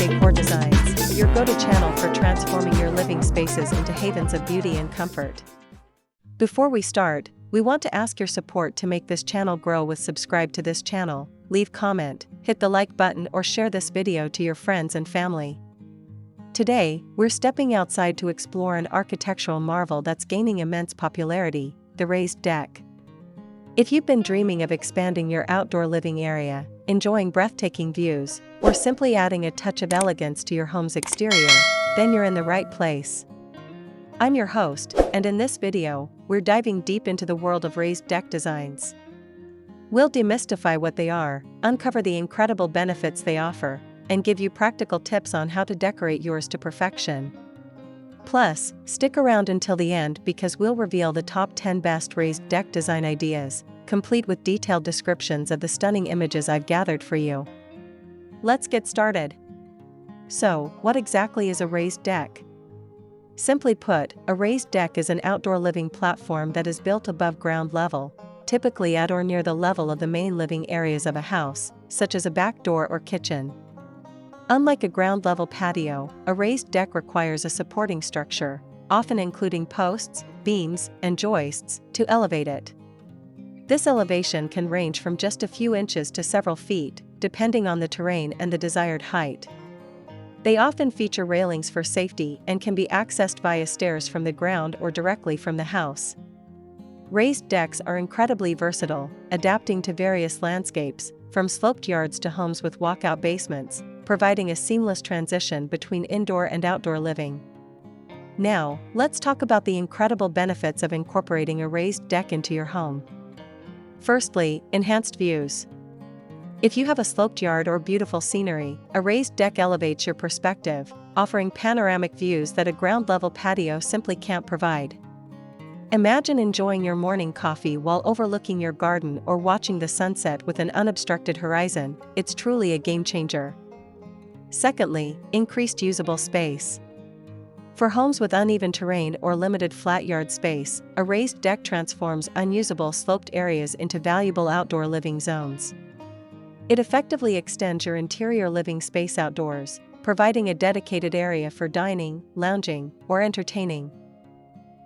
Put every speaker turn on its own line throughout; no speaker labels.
Decor Designs, your go-to channel for transforming your living spaces into havens of beauty and comfort. Before we start, we want to ask your support to make this channel grow. Subscribe to this channel, leave comment, hit the like button or share this video to your friends and family. Today, we're stepping outside to explore an architectural marvel that's gaining immense popularity, the raised deck. If you've been dreaming of expanding your outdoor living area, enjoying breathtaking views, or simply adding a touch of elegance to your home's exterior, then you're in the right place. I'm your host, and in this video, we're diving deep into the world of raised deck designs. We'll demystify what they are, uncover the incredible benefits they offer, and give you practical tips on how to decorate yours to perfection. Plus, stick around until the end because we'll reveal the top 10 best raised deck design ideas, complete with detailed descriptions of the stunning images I've gathered for you. Let's get started. So, what exactly is a raised deck? Simply put, a raised deck is an outdoor living platform that is built above ground level, typically at or near the level of the main living areas of a house, such as a back door or kitchen. Unlike a ground-level patio, a raised deck requires a supporting structure, often including posts, beams, and joists, to elevate it. This elevation can range from just a few inches to several feet, depending on the terrain and the desired height. They often feature railings for safety and can be accessed via stairs from the ground or directly from the house. Raised decks are incredibly versatile, adapting to various landscapes, from sloped yards to homes with walkout basements, providing a seamless transition between indoor and outdoor living. Now, let's talk about the incredible benefits of incorporating a raised deck into your home. Firstly, enhanced views. If you have a sloped yard or beautiful scenery, a raised deck elevates your perspective, offering panoramic views that a ground-level patio simply can't provide. Imagine enjoying your morning coffee while overlooking your garden or watching the sunset with an unobstructed horizon. It's truly a game-changer. Secondly, increased usable space. For homes with uneven terrain or limited flat yard space, a raised deck transforms unusable sloped areas into valuable outdoor living zones. It effectively extends your interior living space outdoors, providing a dedicated area for dining, lounging, or entertaining.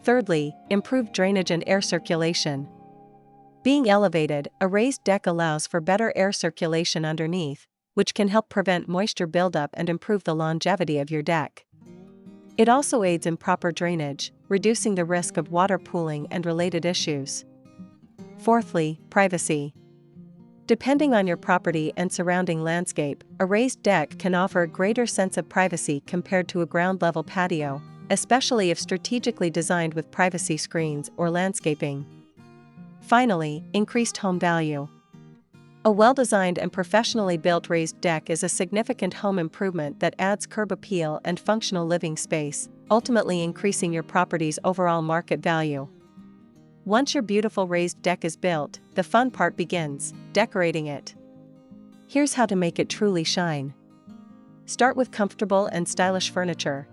Thirdly, improved drainage and air circulation. Being elevated, a raised deck allows for better air circulation underneath, which can help prevent moisture buildup and improve the longevity of your deck. It also aids in proper drainage, reducing the risk of water pooling and related issues. Fourthly, privacy. Depending on your property and surrounding landscape, a raised deck can offer a greater sense of privacy compared to a ground-level patio, especially if strategically designed with privacy screens or landscaping. Finally, increased home value. A well-designed and professionally built raised deck is a significant home improvement that adds curb appeal and functional living space, ultimately increasing your property's overall market value. Once your beautiful raised deck is built, the fun part begins, decorating it. Here's how to make it truly shine. Start with comfortable and stylish furniture.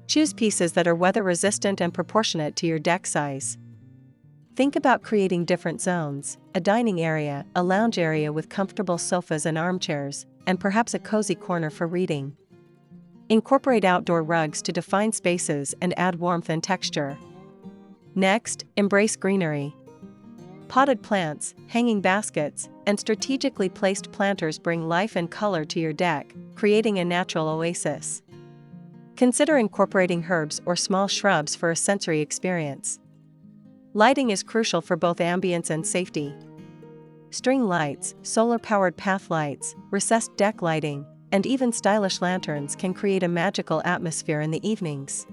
Choose pieces that are weather-resistant and proportionate to your deck size. Think about creating different zones, a dining area, a lounge area with comfortable sofas and armchairs, and perhaps a cozy corner for reading. Incorporate outdoor rugs to define spaces and add warmth and texture. Next, embrace greenery. Potted plants, hanging baskets, and strategically placed planters bring life and color to your deck, creating a natural oasis. Consider incorporating herbs or small shrubs for a sensory experience. Lighting is crucial for both ambience and safety. String lights, solar-powered path lights, recessed deck lighting, and even stylish lanterns can create a magical atmosphere in the evenings.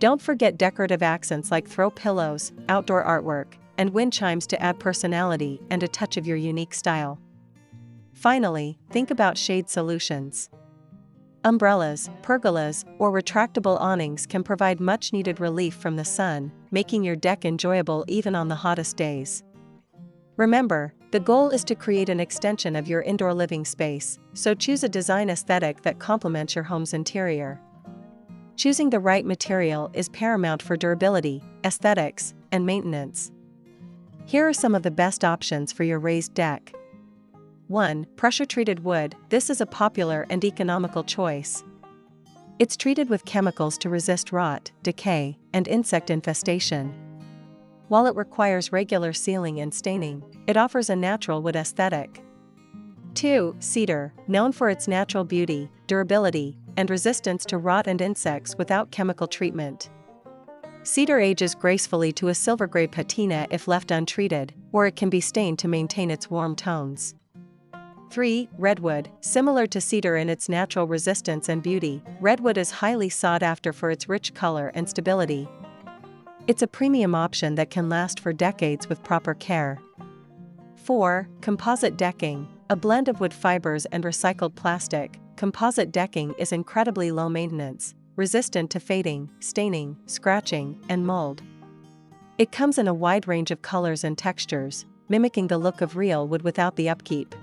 Don't forget decorative accents like throw pillows, outdoor artwork, and wind chimes to add personality and a touch of your unique style. Finally, think about shade solutions. Umbrellas, pergolas, or retractable awnings can provide much-needed relief from the sun, making your deck enjoyable even on the hottest days. Remember, the goal is to create an extension of your indoor living space, so choose a design aesthetic that complements your home's interior. Choosing the right material is paramount for durability, aesthetics, and maintenance. Here are some of the best options for your raised deck. 1. Pressure-treated wood. This is a popular and economical choice. It's treated with chemicals to resist rot, decay, and insect infestation. While it requires regular sealing and staining, it offers a natural wood aesthetic. 2. Cedar, known for its natural beauty, durability, and resistance to rot and insects without chemical treatment. Cedar ages gracefully to a silver gray patina if left untreated, or it can be stained to maintain its warm tones. 3. Redwood, similar to cedar in its natural resistance and beauty, redwood is highly sought after for its rich color and stability. It's a premium option that can last for decades with proper care. 4. Composite decking, a blend of wood fibers and recycled plastic. Composite decking is incredibly low maintenance, resistant to fading, staining, scratching, and mold. It comes in a wide range of colors and textures, mimicking the look of real wood without the upkeep.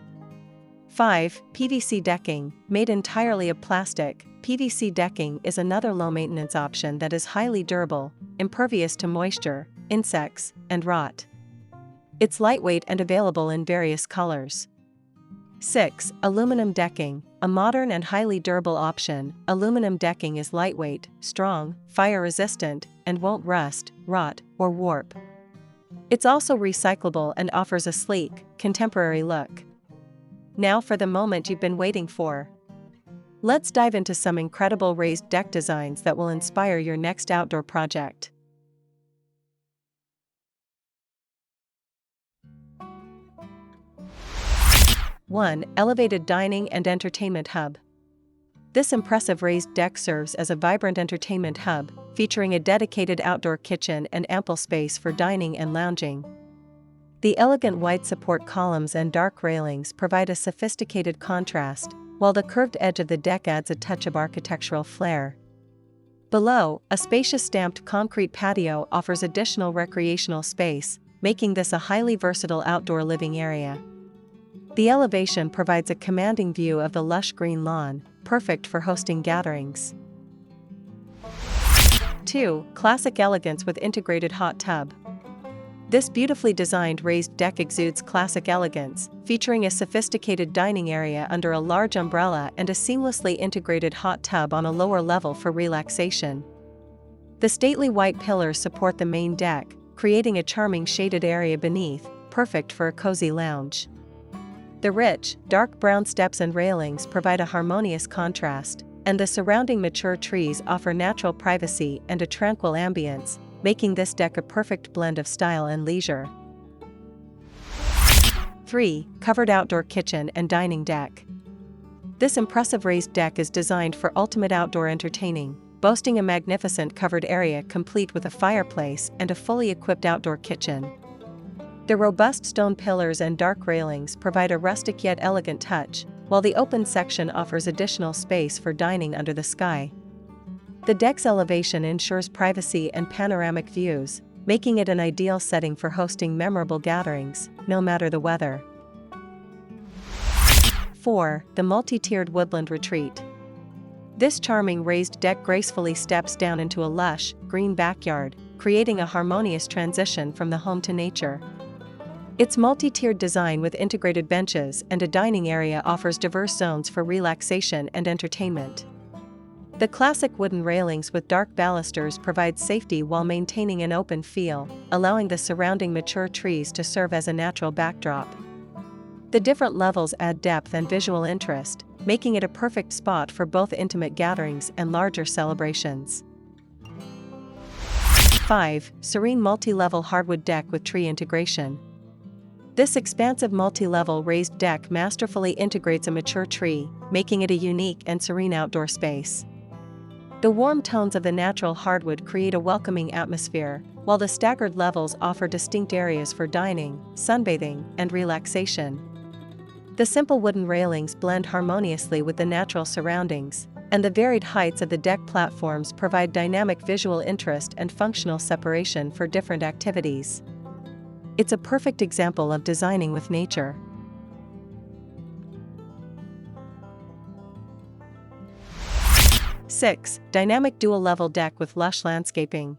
5. PVC decking, made entirely of plastic. PVC decking is another low-maintenance option that is highly durable, impervious to moisture, insects, and rot. It's lightweight and available in various colors. 6. Aluminum decking, a modern and highly durable option. Aluminum decking is lightweight, strong, fire-resistant, and won't rust, rot, or warp. It's also recyclable and offers a sleek, contemporary look. Now for the moment you've been waiting for. Let's dive into some incredible raised deck designs that will inspire your next outdoor project. 1. Elevated dining and entertainment hub. This impressive raised deck serves as a vibrant entertainment hub, featuring a dedicated outdoor kitchen and ample space for dining and lounging. The elegant white support columns and dark railings provide a sophisticated contrast, while the curved edge of the deck adds a touch of architectural flair. Below, a spacious stamped concrete patio offers additional recreational space, making this a highly versatile outdoor living area. The elevation provides a commanding view of the lush green lawn, perfect for hosting gatherings. 2. Classic elegance with integrated hot tub. This beautifully designed raised deck exudes classic elegance, featuring a sophisticated dining area under a large umbrella and a seamlessly integrated hot tub on a lower level for relaxation. The stately white pillars support the main deck, creating a charming shaded area beneath, perfect for a cozy lounge. The rich, dark brown steps and railings provide a harmonious contrast, and the surrounding mature trees offer natural privacy and a tranquil ambience, making this deck a perfect blend of style and leisure. 3. Covered outdoor kitchen and dining deck. This impressive raised deck is designed for ultimate outdoor entertaining, boasting a magnificent covered area complete with a fireplace and a fully equipped outdoor kitchen. The robust stone pillars and dark railings provide a rustic yet elegant touch, while the open section offers additional space for dining under the sky. The deck's elevation ensures privacy and panoramic views, making it an ideal setting for hosting memorable gatherings, no matter the weather. 4. The multi-tiered woodland retreat. This charming raised deck gracefully steps down into a lush, green backyard, creating a harmonious transition from the home to nature. Its multi-tiered design with integrated benches and a dining area offers diverse zones for relaxation and entertainment. The classic wooden railings with dark balusters provide safety while maintaining an open feel, allowing the surrounding mature trees to serve as a natural backdrop. The different levels add depth and visual interest, making it a perfect spot for both intimate gatherings and larger celebrations. 5. Serene multi-level hardwood deck with tree integration. This expansive multi-level raised deck masterfully integrates a mature tree, making it a unique and serene outdoor space. The warm tones of the natural hardwood create a welcoming atmosphere, while the staggered levels offer distinct areas for dining, sunbathing, and relaxation. The simple wooden railings blend harmoniously with the natural surroundings, and the varied heights of the deck platforms provide dynamic visual interest and functional separation for different activities. It's a perfect example of designing with nature. 6. Dynamic dual-level deck with lush landscaping.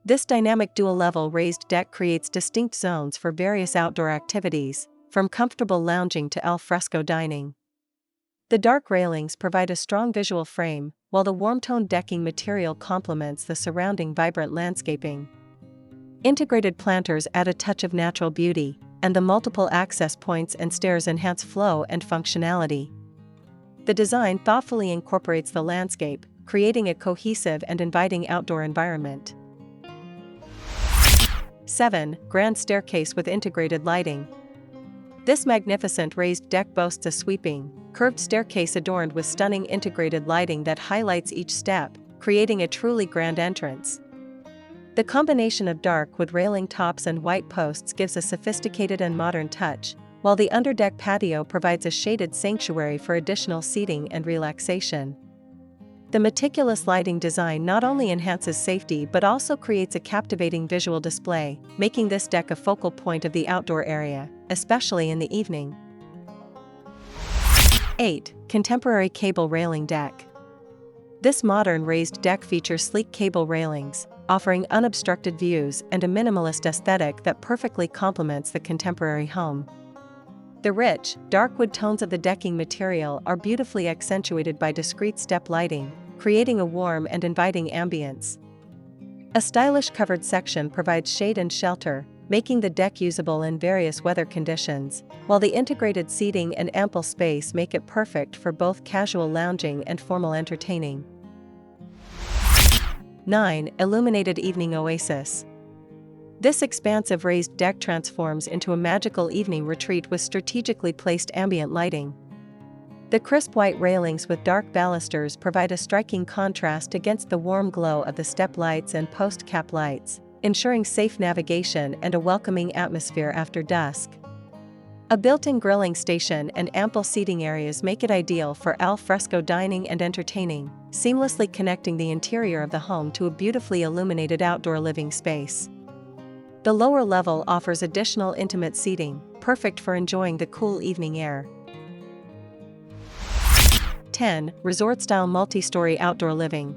This dynamic dual-level raised deck creates distinct zones for various outdoor activities, from comfortable lounging to al fresco dining. The dark railings provide a strong visual frame, while the warm-toned decking material complements the surrounding vibrant landscaping. Integrated planters add a touch of natural beauty, and the multiple access points and stairs enhance flow and functionality. The design thoughtfully incorporates the landscape, creating a cohesive and inviting outdoor environment. 7. Grand staircase with integrated lighting. This magnificent raised deck boasts a sweeping, curved staircase adorned with stunning integrated lighting that highlights each step, creating a truly grand entrance. The combination of dark wood railing tops and white posts gives a sophisticated and modern touch, while the underdeck patio provides a shaded sanctuary for additional seating and relaxation. The meticulous lighting design not only enhances safety but also creates a captivating visual display, making this deck a focal point of the outdoor area, especially in the evening. 8. Contemporary cable railing deck. This modern raised deck features sleek cable railings, offering unobstructed views and a minimalist aesthetic that perfectly complements the contemporary home. The rich, dark wood tones of the decking material are beautifully accentuated by discrete step lighting, creating a warm and inviting ambience. A stylish covered section provides shade and shelter, making the deck usable in various weather conditions, while the integrated seating and ample space make it perfect for both casual lounging and formal entertaining. 9. Illuminated evening oasis. This expansive raised deck transforms into a magical evening retreat with strategically placed ambient lighting. The crisp white railings with dark balusters provide a striking contrast against the warm glow of the step lights and post cap lights, ensuring safe navigation and a welcoming atmosphere after dusk. A built-in grilling station and ample seating areas make it ideal for al fresco dining and entertaining, seamlessly connecting the interior of the home to a beautifully illuminated outdoor living space. The lower level offers additional intimate seating, perfect for enjoying the cool evening air. 10. Resort-style multi-story outdoor living.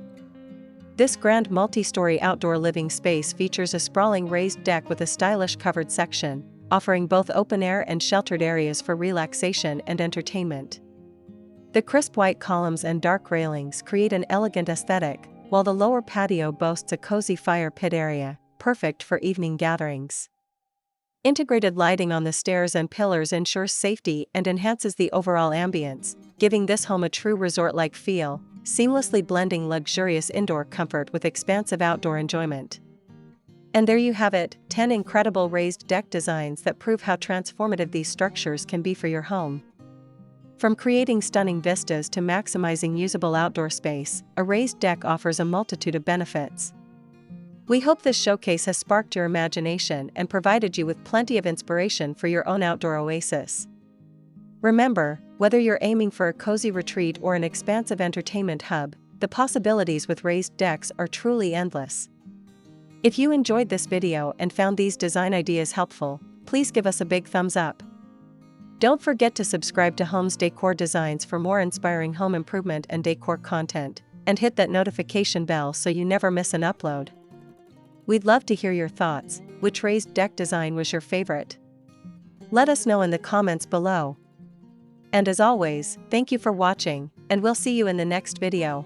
This grand multi-story outdoor living space features a sprawling raised deck with a stylish covered section, offering both open-air and sheltered areas for relaxation and entertainment. The crisp white columns and dark railings create an elegant aesthetic, while the lower patio boasts a cozy fire pit area, perfect for evening gatherings. Integrated lighting on the stairs and pillars ensures safety and enhances the overall ambience, giving this home a true resort-like feel, seamlessly blending luxurious indoor comfort with expansive outdoor enjoyment. And there you have it, 10 incredible raised deck designs that prove how transformative these structures can be for your home. From creating stunning vistas to maximizing usable outdoor space, a raised deck offers a multitude of benefits. We hope this showcase has sparked your imagination and provided you with plenty of inspiration for your own outdoor oasis. Remember, whether you're aiming for a cozy retreat or an expansive entertainment hub, the possibilities with raised decks are truly endless. If you enjoyed this video and found these design ideas helpful, please give us a big thumbs up. Don't forget to subscribe to Homes Decor Designs for more inspiring home improvement and decor content, and hit that notification bell so you never miss an upload. We'd love to hear your thoughts. Which raised deck design was your favorite? Let us know in the comments below. And as always, thank you for watching, and we'll see you in the next video.